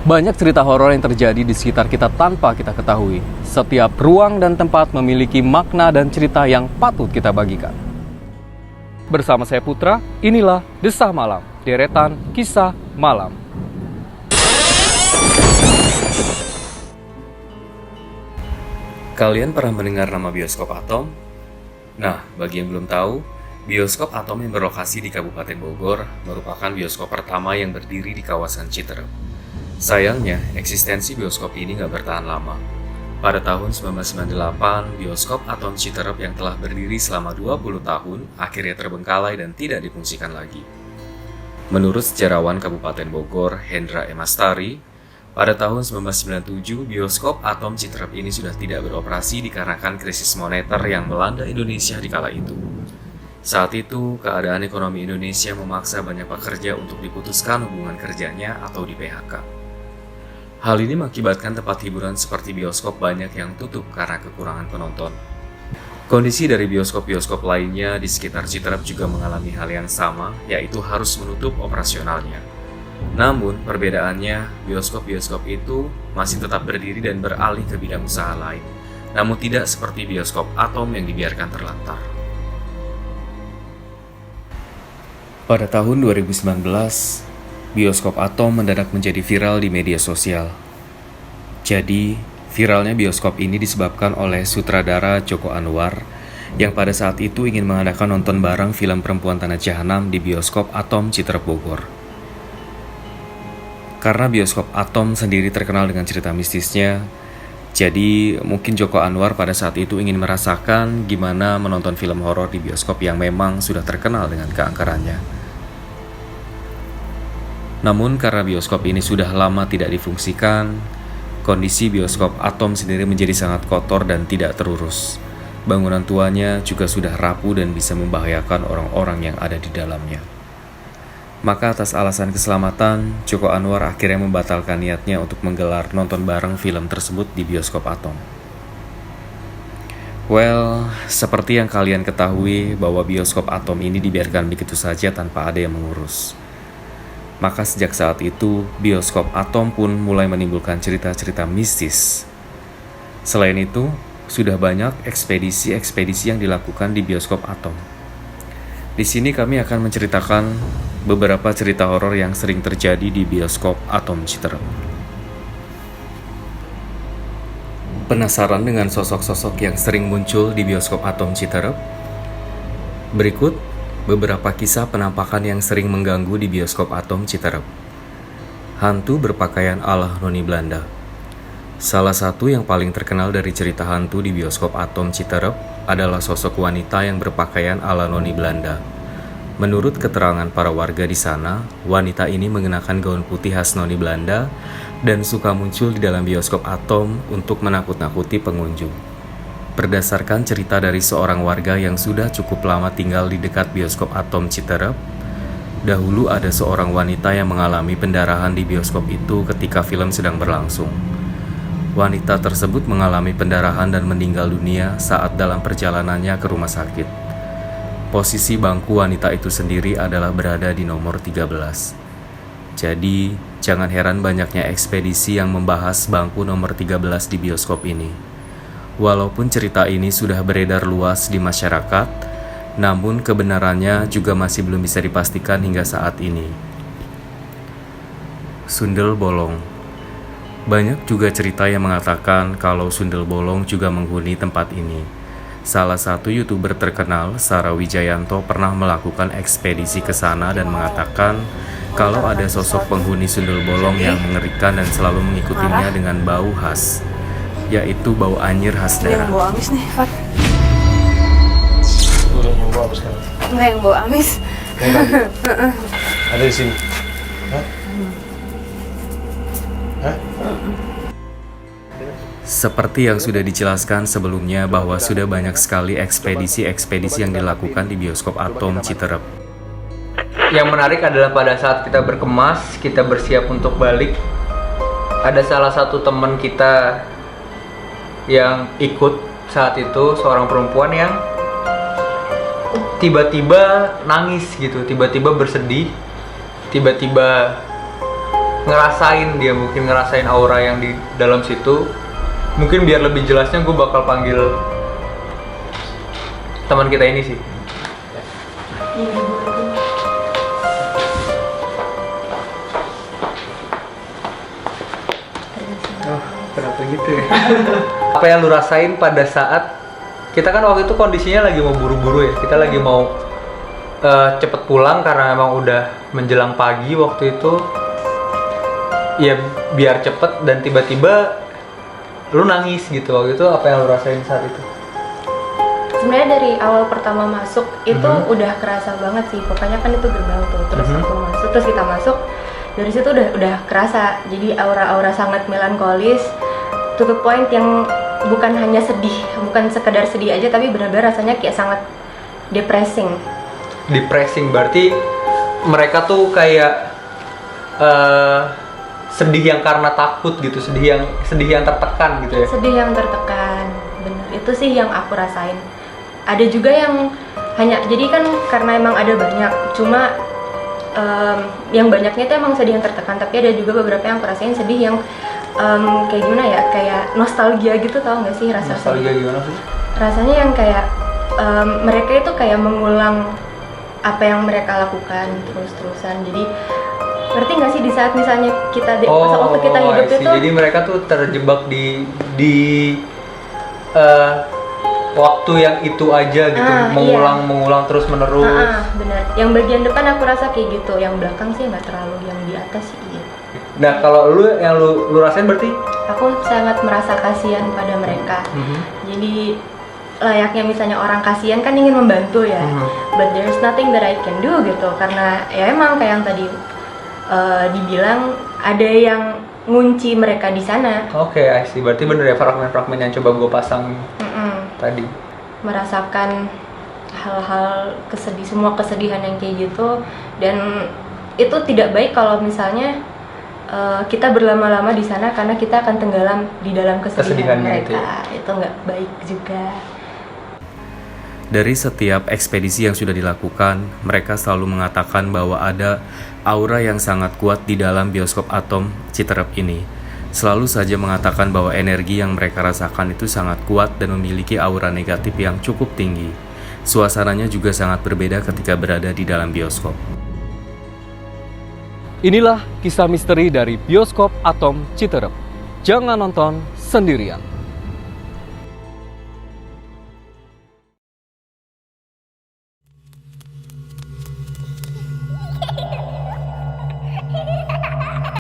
Banyak cerita horor yang terjadi di sekitar kita tanpa kita ketahui. Setiap ruang dan tempat memiliki makna dan cerita yang patut kita bagikan. Bersama saya Putra, inilah Desah Malam, deretan kisah malam. Kalian pernah mendengar nama Bioskop Atom? Nah, bagi yang belum tahu, Bioskop Atom yang berlokasi di Kabupaten Bogor merupakan bioskop pertama yang berdiri di kawasan Citerep. Sayangnya, eksistensi bioskop ini nggak bertahan lama. Pada tahun 1998, Bioskop Atom Citerep yang telah berdiri selama 20 tahun akhirnya terbengkalai dan tidak difungsikan lagi. Menurut sejarawan Kabupaten Bogor, Hendra M. Astari, pada tahun 1997, Bioskop Atom Citerep ini sudah tidak beroperasi dikarenakan krisis moneter yang melanda Indonesia di kala itu. Saat itu, keadaan ekonomi Indonesia memaksa banyak pekerja untuk diputuskan hubungan kerjanya atau di PHK. Hal ini mengakibatkan tempat hiburan seperti bioskop banyak yang tutup karena kekurangan penonton. Kondisi dari bioskop-bioskop lainnya di sekitar Citerep juga mengalami hal yang sama, yaitu harus menutup operasionalnya. Namun, perbedaannya, bioskop-bioskop itu masih tetap berdiri dan beralih ke bidang usaha lain. Namun tidak seperti Bioskop Atom yang dibiarkan terlantar. Pada tahun 2019, Bioskop Atom mendadak menjadi viral di media sosial. Jadi, viralnya bioskop ini disebabkan oleh sutradara Joko Anwar yang pada saat itu ingin mengadakan nonton bareng film Perempuan Tanah Jahanam di Bioskop Atom Citerep Bogor. Karena Bioskop Atom sendiri terkenal dengan cerita mistisnya, jadi mungkin Joko Anwar pada saat itu ingin merasakan gimana menonton film horor di bioskop yang memang sudah terkenal dengan keangkerannya. Namun karena bioskop ini sudah lama tidak difungsikan, kondisi Bioskop Atom sendiri menjadi sangat kotor dan tidak terurus. Bangunan tuanya juga sudah rapuh dan bisa membahayakan orang-orang yang ada di dalamnya. Maka atas alasan keselamatan, Joko Anwar akhirnya membatalkan niatnya untuk menggelar nonton bareng film tersebut di Bioskop Atom. Well, seperti yang kalian ketahui bahwa Bioskop Atom ini dibiarkan begitu saja tanpa ada yang mengurus. Maka sejak saat itu, Bioskop Atom pun mulai menimbulkan cerita-cerita mistis. Selain itu, sudah banyak ekspedisi-ekspedisi yang dilakukan di Bioskop Atom. Di sini kami akan menceritakan beberapa cerita horor yang sering terjadi di Bioskop Atom Citerep. Penasaran dengan sosok-sosok yang sering muncul di Bioskop Atom Citerep? Berikut beberapa kisah penampakan yang sering mengganggu di Bioskop Atom Citerep. Hantu berpakaian ala noni Belanda. Salah satu yang paling terkenal dari cerita hantu di Bioskop Atom Citerep adalah sosok wanita yang berpakaian ala noni Belanda. Menurut keterangan para warga di sana, wanita ini mengenakan gaun putih khas noni Belanda dan suka muncul di dalam Bioskop Atom untuk menakut-nakuti pengunjung. Berdasarkan cerita dari seorang warga yang sudah cukup lama tinggal di dekat Bioskop Atom Citerep, dahulu ada seorang wanita yang mengalami pendarahan di bioskop itu ketika film sedang berlangsung. Wanita tersebut mengalami pendarahan dan meninggal dunia saat dalam perjalanannya ke rumah sakit. Posisi bangku wanita itu sendiri adalah berada di nomor 13. Jadi, jangan heran banyaknya ekspedisi yang membahas bangku nomor 13 di bioskop ini. Walaupun cerita ini sudah beredar luas di masyarakat, namun kebenarannya juga masih belum bisa dipastikan hingga saat ini. Sundel bolong. Banyak juga cerita yang mengatakan kalau sundel bolong juga menghuni tempat ini. Salah satu YouTuber terkenal, Sarah Wijayanto, pernah melakukan ekspedisi ke sana dan mengatakan kalau ada sosok penghuni sundel bolong yang mengerikan dan selalu mengikutinya dengan bau khas, yaitu bau anyir khas daerah. Yang bau amis nih, Fat. Yang bau apa sekarang? Enggak, yang bau amis. Ada di sini. Hah? Hah? Seperti yang sudah dijelaskan sebelumnya bahwa sudah banyak sekali ekspedisi-ekspedisi yang dilakukan di Bioskop Atom Citerep. Yang menarik adalah pada saat kita berkemas, kita bersiap untuk balik, ada salah satu teman kita yang ikut saat itu, seorang perempuan yang tiba-tiba nangis gitu, tiba-tiba bersedih, tiba-tiba dia mungkin ngerasain aura yang di dalam situ. Mungkin biar lebih jelasnya gue bakal panggil teman kita ini sih. Oh, kenapa gitu ya? Apa yang lu rasain pada saat kita kan waktu itu kondisinya lagi mau buru-buru ya, kita lagi mau cepet pulang karena emang udah menjelang pagi waktu itu. Ya biar cepet, dan tiba-tiba lu nangis gitu waktu itu. Apa yang lu rasain saat itu? Sebenarnya dari awal pertama masuk itu udah kerasa banget sih. Pokoknya kan itu gerbang tuh, terus aku masuk, terus kita masuk. Dari situ udah kerasa. Jadi aura-aura sangat melankolis, to the point yang bukan hanya sedih, bukan sekedar sedih aja, tapi benar-benar rasanya kayak sangat depressing. Depressing berarti mereka tuh kayak sedih yang karena takut gitu, sedih yang tertekan gitu ya. Sedih yang tertekan, bener. Itu sih yang aku rasain. Ada juga yang hanya, jadi kan karena emang ada banyak, cuma yang banyaknya itu emang sedih yang tertekan, tapi ada juga beberapa yang aku rasain sedih yang kayak gimana ya, kayak nostalgia gitu, tau gak sih rasa Nostalgia sedih? gimana sih? Rasanya yang kayak mereka itu kayak mengulang apa yang mereka lakukan terus-terusan. Jadi ngerti nggak sih di saat misalnya kita waktu kita hidup itu, jadi mereka tuh terjebak di waktu yang itu aja gitu, mengulang terus menerus. benar. Yang bagian depan aku rasa kayak gitu, yang belakang sih nggak terlalu, yang di atas sih iya. Nah kalau lu rasain berarti? Aku sangat merasa kasihan pada mereka. Jadi layaknya misalnya orang kasihan kan ingin membantu ya, but there's nothing that I can do gitu, karena ya emang kayak yang tadi dibilang ada yang ngunci mereka di sana. Oke, I see. Berarti bener ya fragmen-fragmen yang coba gue pasang tadi. Merasakan hal-hal semua kesedihan yang kayak gitu, dan itu tidak baik kalau misalnya kita berlama-lama di sana karena kita akan tenggelam di dalam kesedihan mereka. Itu nggak baik juga. Dari setiap ekspedisi yang sudah dilakukan, mereka selalu mengatakan bahwa ada aura yang sangat kuat di dalam bioskop Atom Citerep ini. Selalu saja mengatakan bahwa energi yang mereka rasakan itu sangat kuat dan memiliki aura negatif yang cukup tinggi. Suasananya juga sangat berbeda ketika berada di dalam bioskop. Inilah kisah misteri dari bioskop Atom Citerep. Jangan nonton sendirian.